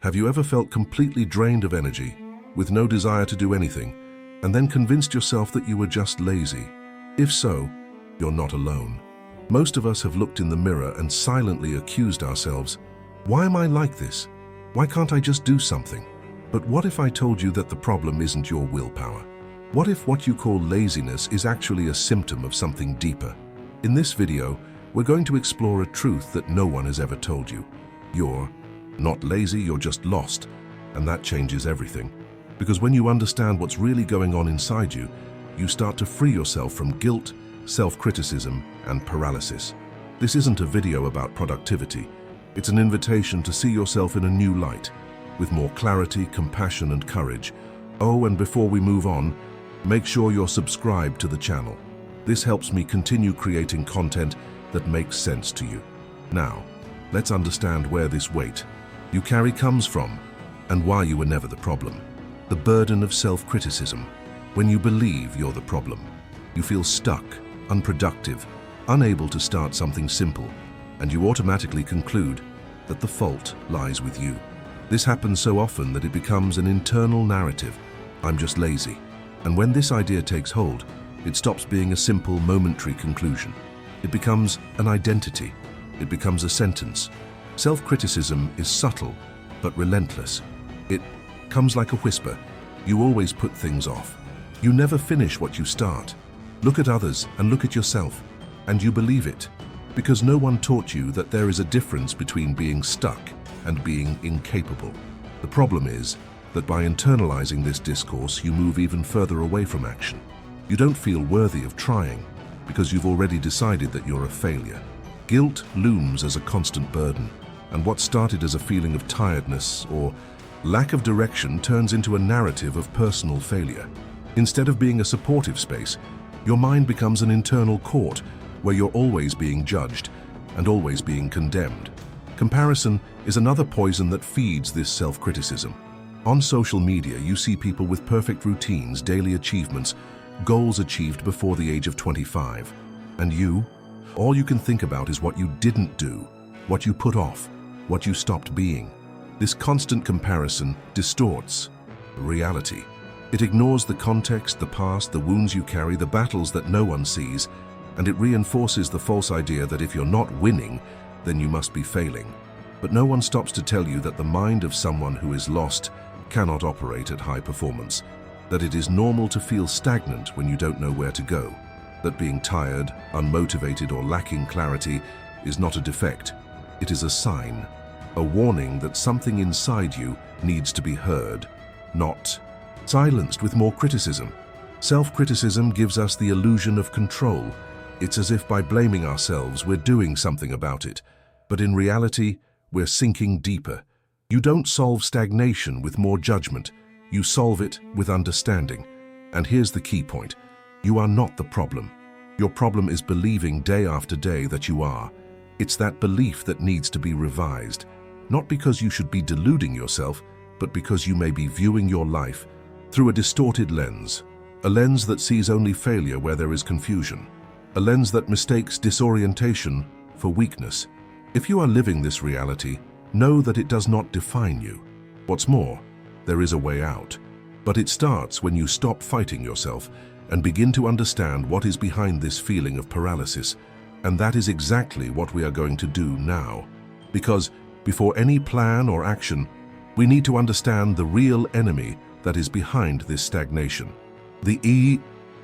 Have you ever felt completely drained of energy, with no desire to do anything, and then convinced yourself that you were just lazy? If so, you're not alone. Most of us have looked in the mirror and silently accused ourselves, "Why am I like this? Why can't I just do something?" But what if I told you that the problem isn't your willpower? What if what you call laziness is actually a symptom of something deeper? In this video, we're going to explore a truth that no one has ever told you. You're not lazy, you're just lost, and that changes everything. Because when you understand what's really going on inside you, you start to free yourself from guilt, self-criticism, and paralysis. This isn't a video about productivity. It's an invitation to see yourself in a new light, with more clarity, compassion, and courage. Oh, and before we move on, make sure you're subscribed to the channel. This helps me continue creating content that makes sense to you. Now, let's understand where this weight you carry comes from and why you were never the problem. The burden of self-criticism. When you believe you're the problem, you feel stuck, unproductive, unable to start something simple, and you automatically conclude that the fault lies with you. This happens so often that it becomes an internal narrative. I'm just lazy. And when this idea takes hold, it stops being a simple, momentary conclusion. It becomes an identity. It becomes a sentence. Self-criticism is subtle, but relentless. It comes like a whisper. You always put things off. You never finish what you start. Look at others and look at yourself, and you believe it. Because no one taught you that there is a difference between being stuck and being incapable. The problem is that by internalizing this discourse, you move even further away from action. You don't feel worthy of trying because you've already decided that you're a failure. Guilt looms as a constant burden, and what started as a feeling of tiredness or lack of direction turns into a narrative of personal failure. Instead of being a supportive space, your mind becomes an internal court where you're always being judged and always being condemned. Comparison is another poison that feeds this self-criticism. On social media, you see people with perfect routines, daily achievements, goals achieved before the age of 25. And you? All you can think about is what you didn't do, what you put off, what you stopped being. This constant comparison distorts reality. It ignores the context, the past, the wounds you carry, the battles that no one sees, and it reinforces the false idea that if you're not winning, then you must be failing. But no one stops to tell you that the mind of someone who is lost cannot operate at high performance, that it is normal to feel stagnant when you don't know where to go, that being tired, unmotivated, or lacking clarity is not a defect. It is a sign, a warning that something inside you needs to be heard, not silenced with more criticism. Self-criticism gives us the illusion of control. It's as if by blaming ourselves, we're doing something about it. But in reality, we're sinking deeper. You don't solve stagnation with more judgment. You solve it with understanding. And here's the key point. You are not the problem. Your problem is believing day after day that you are. It's that belief that needs to be revised. Not because you should be deluding yourself, but because you may be viewing your life through a distorted lens. A lens that sees only failure where there is confusion. A lens that mistakes disorientation for weakness. If you are living this reality, know that it does not define you. What's more, there is a way out. But it starts when you stop fighting yourself and begin to understand what is behind this feeling of paralysis. And that is exactly what we are going to do now. Because before any plan or action, we need to understand the real enemy that is behind this stagnation. The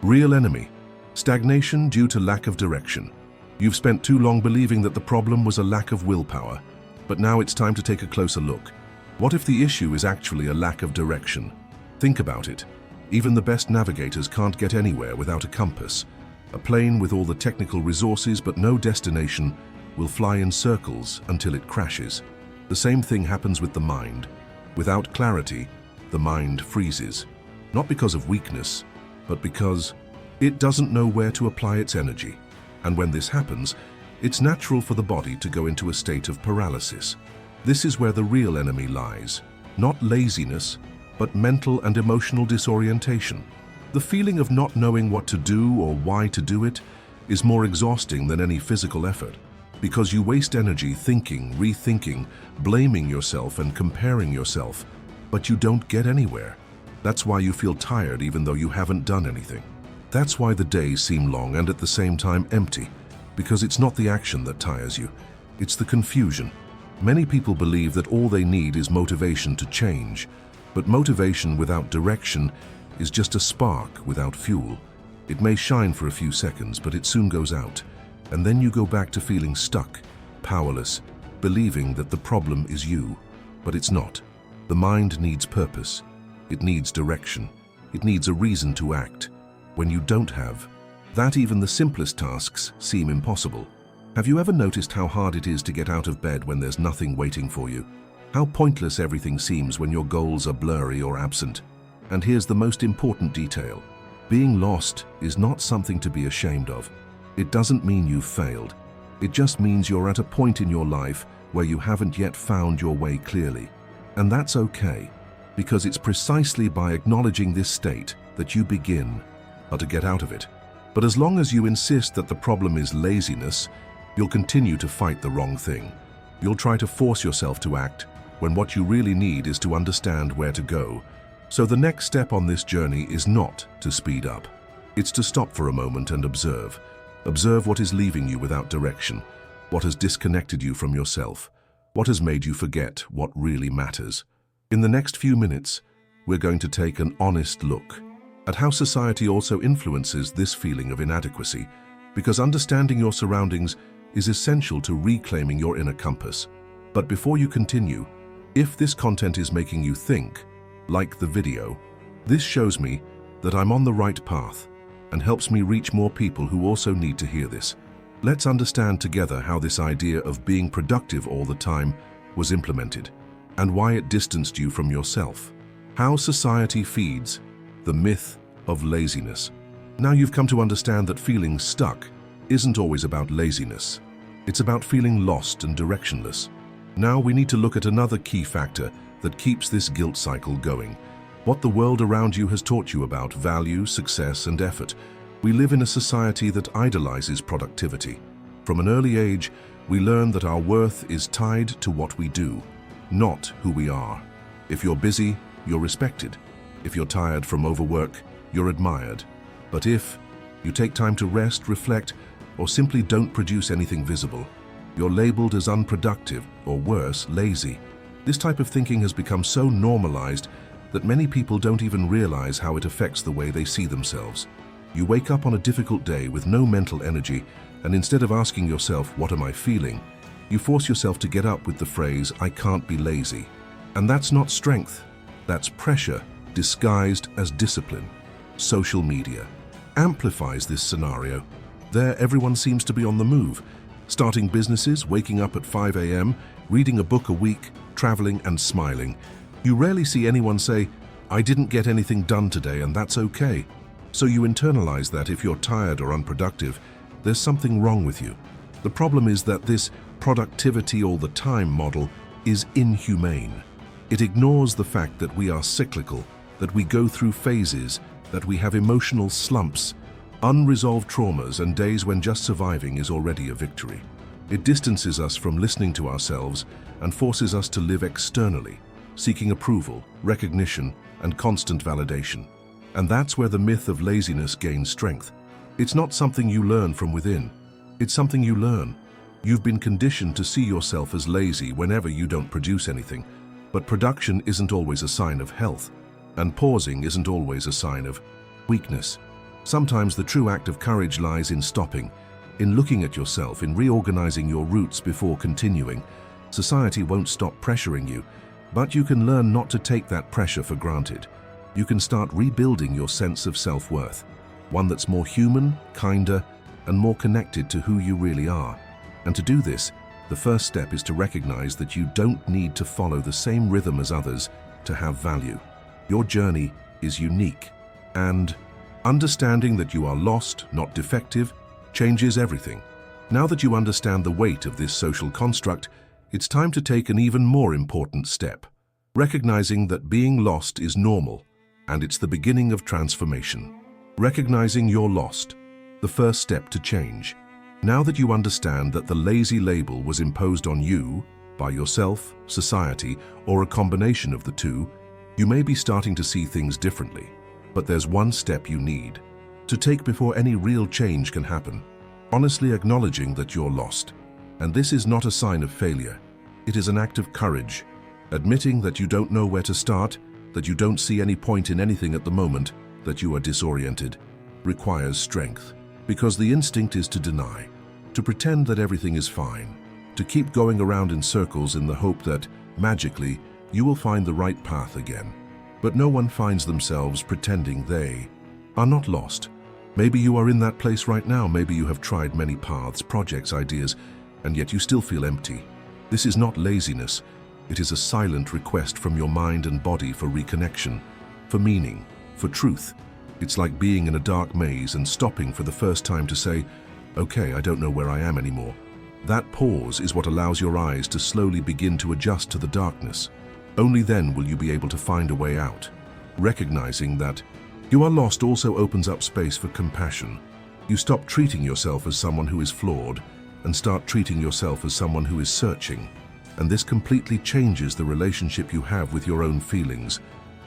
real enemy. Stagnation due to lack of direction. You've spent too long believing that the problem was a lack of willpower, but now it's time to take a closer look. What if the issue is actually a lack of direction? Think about it. Even the best navigators can't get anywhere without a compass. A plane with all the technical resources but no destination will fly in circles until it crashes. The same thing happens with the mind. Without clarity, the mind freezes. Not because of weakness, but because it doesn't know where to apply its energy. And when this happens, it's natural for the body to go into a state of paralysis. This is where the real enemy lies. Not laziness, but mental and emotional disorientation. The feeling of not knowing what to do or why to do it is more exhausting than any physical effort. Because you waste energy thinking, rethinking, blaming yourself and comparing yourself, but you don't get anywhere. That's why you feel tired even though you haven't done anything. That's why the days seem long and at the same time empty, because it's not the action that tires you, it's the confusion. Many people believe that all they need is motivation to change, but motivation without direction is just a spark without fuel. It may shine for a few seconds, but it soon goes out, and then you go back to feeling stuck, powerless, believing that the problem is you, but it's not. The mind needs purpose. It needs direction. It needs a reason to act. When you don't have that, even the simplest tasks seem impossible. Have you ever noticed how hard it is to get out of bed when there's nothing waiting for you? How pointless everything seems when your goals are blurry or absent? And here's the most important detail. Being lost is not something to be ashamed of. It doesn't mean you've failed. It just means you're at a point in your life where you haven't yet found your way clearly. And that's okay, because it's precisely by acknowledging this state that you begin to get out of it. But as long as you insist that the problem is laziness, you'll continue to fight the wrong thing. You'll try to force yourself to act when what you really need is to understand where to go. So the next step on this journey is not to speed up. It's to stop for a moment and observe. Observe what is leaving you without direction, what has disconnected you from yourself, what has made you forget what really matters. In the next few minutes, we're going to take an honest look at how society also influences this feeling of inadequacy, because understanding your surroundings is essential to reclaiming your inner compass. But before you continue, if this content is making you think, like the video. This shows me that I'm on the right path and helps me reach more people who also need to hear this. Let's understand together how this idea of being productive all the time was implemented and why it distanced you from yourself. How society feeds the myth of laziness. Now you've come to understand that feeling stuck isn't always about laziness. It's about feeling lost and directionless. Now we need to look at another key factor that keeps this guilt cycle going. What the world around you has taught you about value, success, and effort. We live in a society that idolizes productivity. From an early age, we learn that our worth is tied to what we do, not who we are. If you're busy, you're respected. If you're tired from overwork, you're admired. But if you take time to rest, reflect, or simply don't produce anything visible, you're labeled as unproductive, or worse, lazy. This type of thinking has become so normalized that many people don't even realize how it affects the way they see themselves. You wake up on a difficult day with no mental energy, and instead of asking yourself, "What am I feeling?" you force yourself to get up with the phrase, "I can't be lazy." And that's not strength, that's pressure disguised as discipline. Social media amplifies this scenario. There, everyone seems to be on the move, starting businesses, waking up at 5 a.m., reading a book a week, traveling and smiling. You rarely see anyone say, "I didn't get anything done today, and that's okay." So you internalize that if you're tired or unproductive, there's something wrong with you. The problem is that this productivity all the time model is inhumane. It ignores the fact that we are cyclical, that we go through phases, that we have emotional slumps, unresolved traumas, and days when just surviving is already a victory. It distances us from listening to ourselves and forces us to live externally, seeking approval, recognition, and constant validation. And that's where the myth of laziness gains strength. It's not something you learn from within. It's something you learn. You've been conditioned to see yourself as lazy whenever you don't produce anything. But production isn't always a sign of health, and pausing isn't always a sign of weakness. Sometimes the true act of courage lies in stopping, in looking at yourself, in reorganizing your roots before continuing. Society won't stop pressuring you, but you can learn not to take that pressure for granted. You can start rebuilding your sense of self-worth, one that's more human, kinder, and more connected to who you really are. And to do this, the first step is to recognize that you don't need to follow the same rhythm as others to have value. Your journey is unique, and understanding that you are lost, not defective, changes everything. Now that you understand the weight of this social construct, it's time to take an even more important step, recognizing that being lost is normal, and it's the beginning of transformation. Recognizing you're lost, the first step to change. Now that you understand that the lazy label was imposed on you by yourself, society, or a combination of the two, you may be starting to see things differently. But there's one step you need to take before any real change can happen. Honestly acknowledging that you're lost. And this is not a sign of failure. It is an act of courage. Admitting that you don't know where to start, that you don't see any point in anything at the moment, that you are disoriented, requires strength. Because the instinct is to deny, to pretend that everything is fine, to keep going around in circles in the hope that, magically, you will find the right path again. But no one finds themselves pretending they are not lost. Maybe you are in that place right now. Maybe you have tried many paths, projects, ideas, and yet you still feel empty. This is not laziness. It is a silent request from your mind and body for reconnection, for meaning, for truth. It's like being in a dark maze and stopping for the first time to say, okay, I don't know where I am anymore. That pause is what allows your eyes to slowly begin to adjust to the darkness. Only then will you be able to find a way out. Recognizing that you are lost also opens up space for compassion. You stop treating yourself as someone who is flawed and start treating yourself as someone who is searching. And this completely changes the relationship you have with your own feelings,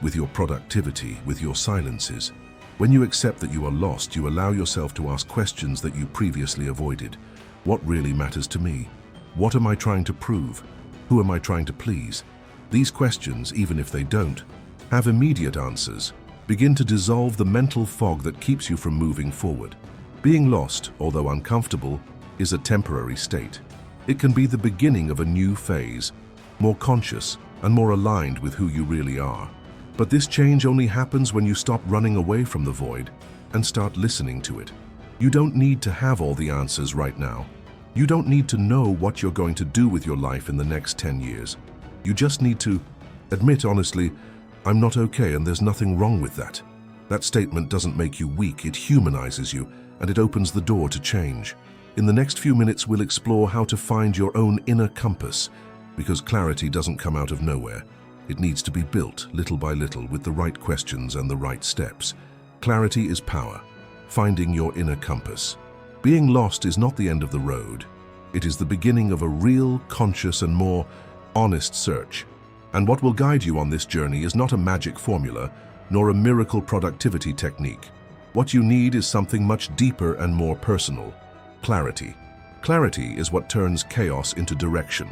with your productivity, with your silences. When you accept that you are lost, you allow yourself to ask questions that you previously avoided. What really matters to me? What am I trying to prove? Who am I trying to please? These questions, even if they don't have immediate answers, begin to dissolve the mental fog that keeps you from moving forward. Being lost, although uncomfortable, is a temporary state. It can be the beginning of a new phase, more conscious and more aligned with who you really are. But this change only happens when you stop running away from the void and start listening to it. You don't need to have all the answers right now. You don't need to know what you're going to do with your life in the next 10 years. You just need to admit honestly, I'm not okay and there's nothing wrong with that. That statement doesn't make you weak, it humanizes you, and it opens the door to change. In the next few minutes, we'll explore how to find your own inner compass, because clarity doesn't come out of nowhere. It needs to be built little by little with the right questions and the right steps. Clarity is power. Finding your inner compass. Being lost is not the end of the road. It is the beginning of a real, conscious, and more honest search. And what will guide you on this journey is not a magic formula, nor a miracle productivity technique. What you need is something much deeper and more personal. Clarity. Clarity is what turns chaos into direction.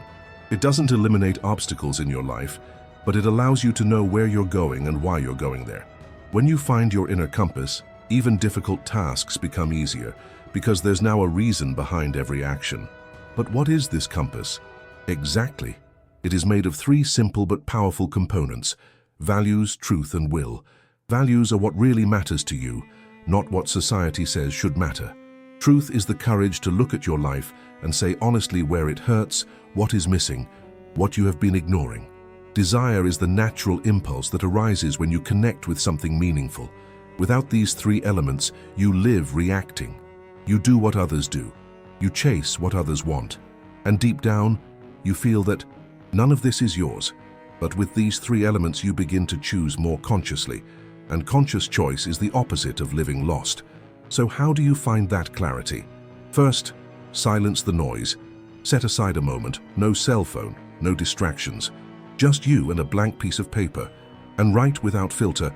It doesn't eliminate obstacles in your life, but it allows you to know where you're going and why you're going there. When you find your inner compass, even difficult tasks become easier, because there's now a reason behind every action. But what is this compass? Exactly. It is made of 3 simple but powerful components: values, truth, and will. Values are what really matters to you, not what society says should matter. Truth is the courage to look at your life and say honestly where it hurts, what is missing, what you have been ignoring. Desire is the natural impulse that arises when you connect with something meaningful. Without these 3 elements, you live reacting. You do what others do. You chase what others want. And deep down, you feel that none of this is yours. But with these 3 elements, you begin to choose more consciously. And conscious choice is the opposite of living lost. So how do you find that clarity? First, silence the noise. Set aside a moment, no cell phone, no distractions. Just you and a blank piece of paper. And write without filter,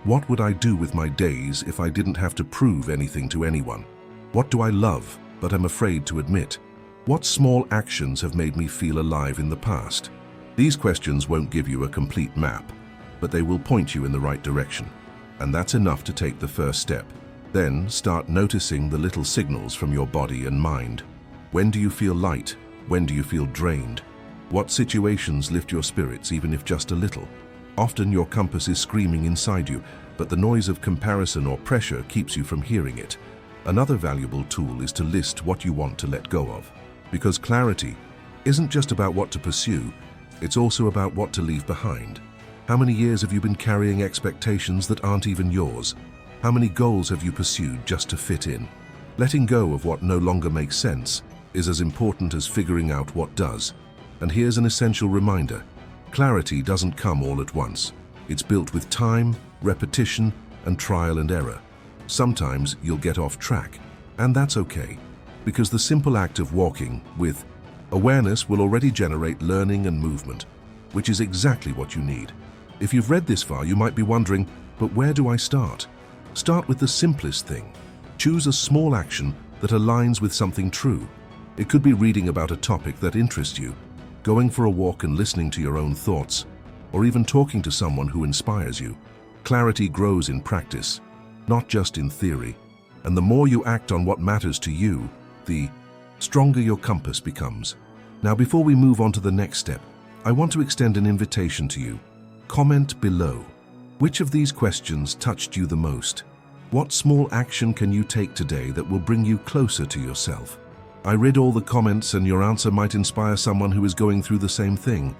what would I do with my days if I didn't have to prove anything to anyone? What do I love, but am afraid to admit? What small actions have made me feel alive in the past? These questions won't give you a complete map, but they will point you in the right direction. And that's enough to take the first step. Then start noticing the little signals from your body and mind. When do you feel light? When do you feel drained? What situations lift your spirits, even if just a little? Often your compass is screaming inside you, but the noise of comparison or pressure keeps you from hearing it. Another valuable tool is to list what you want to let go of. Because clarity isn't just about what to pursue, it's also about what to leave behind. How many years have you been carrying expectations that aren't even yours? How many goals have you pursued just to fit in? Letting go of what no longer makes sense is as important as figuring out what does. And here's an essential reminder. Clarity doesn't come all at once. It's built with time, repetition, and trial and error. Sometimes you'll get off track, and that's okay. Because the simple act of walking with awareness will already generate learning and movement, which is exactly what you need. If you've read this far, you might be wondering, but where do I start? Start with the simplest thing. Choose a small action that aligns with something true. It could be reading about a topic that interests you, going for a walk and listening to your own thoughts, or even talking to someone who inspires you. Clarity grows in practice, not just in theory. And the more you act on what matters to you, the stronger your compass becomes. Now, before we move on to the next step, I want to extend an invitation to you. Comment below. Which of these questions touched you the most? What small action can you take today that will bring you closer to yourself? I read all the comments, and your answer might inspire someone who is going through the same thing.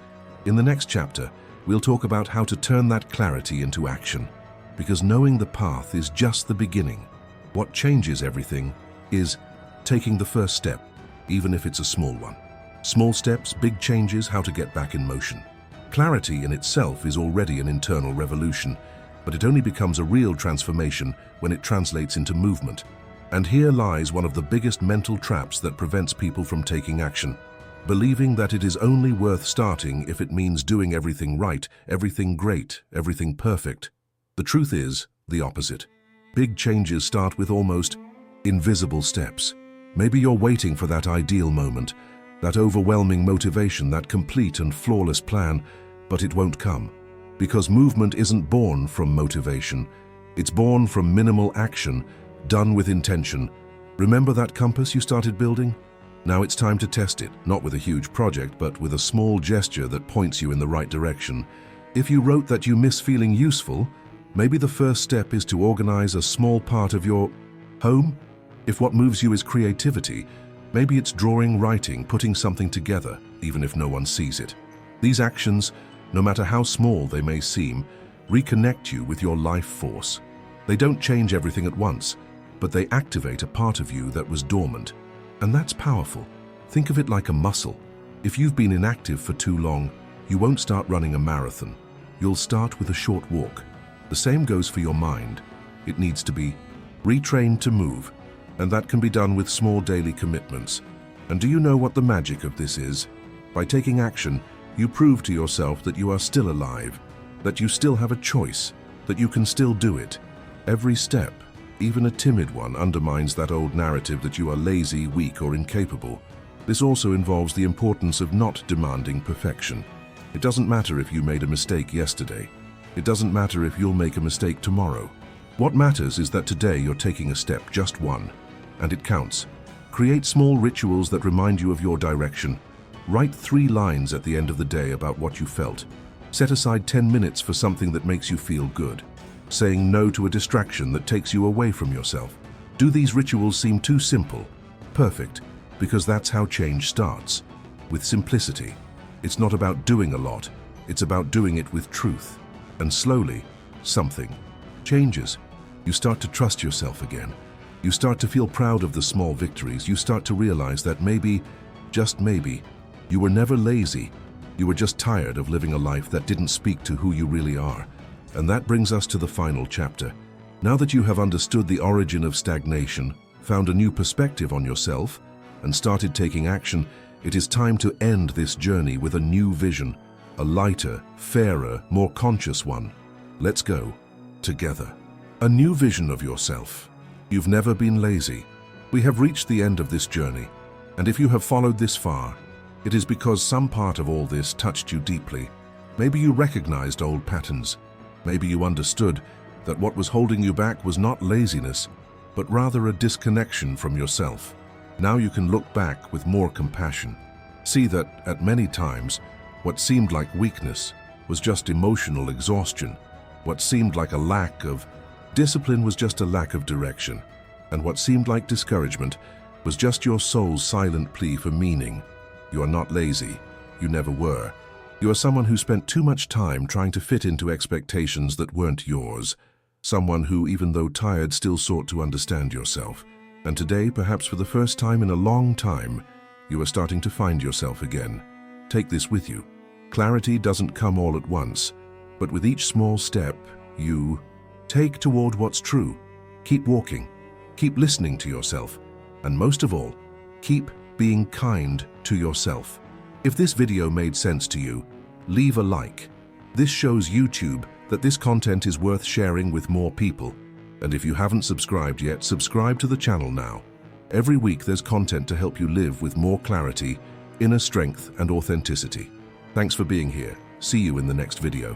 In the next chapter, we'll talk about how to turn that clarity into action. Because knowing the path is just the beginning. What changes everything is taking the first step, even if it's a small one. Small steps, big changes, how to get back in motion. Clarity in itself is already an internal revolution, but it only becomes a real transformation when it translates into movement. And here lies one of the biggest mental traps that prevents people from taking action. Believing that it is only worth starting if it means doing everything right, everything great, everything perfect. The truth is the opposite. Big changes start with almost invisible steps. Maybe you're waiting for that ideal moment, that overwhelming motivation, that complete and flawless plan, but it won't come. Because movement isn't born from motivation. It's born from minimal action, done with intention. Remember that compass you started building? Now it's time to test it, not with a huge project, but with a small gesture that points you in the right direction. If you wrote that you miss feeling useful, maybe the first step is to organize a small part of your home. If what moves you is creativity, maybe it's drawing, writing, putting something together, even if no one sees it. These actions, no matter how small they may seem, reconnect you with your life force. They don't change everything at once, but they activate a part of you that was dormant. And that's powerful. Think of it like a muscle. If you've been inactive for too long, you won't start running a marathon. You'll start with a short walk. The same goes for your mind. It needs to be retrained to move, and that can be done with small daily commitments. And do you know what the magic of this is? By taking action, you prove to yourself that you are still alive, that you still have a choice, that you can still do it. Every step, even a timid one, undermines that old narrative that you are lazy, weak, or incapable. This also involves the importance of not demanding perfection. It doesn't matter if you made a mistake yesterday. It doesn't matter if you'll make a mistake tomorrow. What matters is that today you're taking a step, just one, and it counts. Create small rituals that remind you of your direction. Write 3 lines at the end of the day about what you felt. Set aside 10 minutes for something that makes you feel good. Saying no to a distraction that takes you away from yourself. Do these rituals seem too simple? Perfect, because that's how change starts. With simplicity. It's not about doing a lot, it's about doing it with truth. And slowly, something changes. You start to trust yourself again. You start to feel proud of the small victories. You start to realize that maybe, just maybe, you were never lazy. You were just tired of living a life that didn't speak to who you really are. And that brings us to the final chapter. Now that you have understood the origin of stagnation, found a new perspective on yourself, and started taking action, it is time to end this journey with a new vision, a lighter, fairer, more conscious one. Let's go, together. A new vision of yourself. You've never been lazy. We have reached the end of this journey, and if you have followed this far, it is because some part of all this touched you deeply. Maybe you recognized old patterns. Maybe you understood that what was holding you back was not laziness, but rather a disconnection from yourself. Now you can look back with more compassion. See that, at many times, what seemed like weakness was just emotional exhaustion. What seemed like a lack of discipline was just a lack of direction. And what seemed like discouragement was just your soul's silent plea for meaning. You are not lazy. You never were. You are someone who spent too much time trying to fit into expectations that weren't yours. Someone who, even though tired, still sought to understand yourself. And today, perhaps for the first time in a long time, you are starting to find yourself again. Take this with you. Clarity doesn't come all at once, but with each small step, you take toward what's true. Keep walking. Keep listening to yourself. And most of all, Keep being kind to yourself. If this video made sense to you, leave a like. This shows YouTube that this content is worth sharing with more people. And if you haven't subscribed yet, subscribe to the channel now. Every week there's content to help you live with more clarity, inner strength, and authenticity. Thanks for being here. See you in the next video.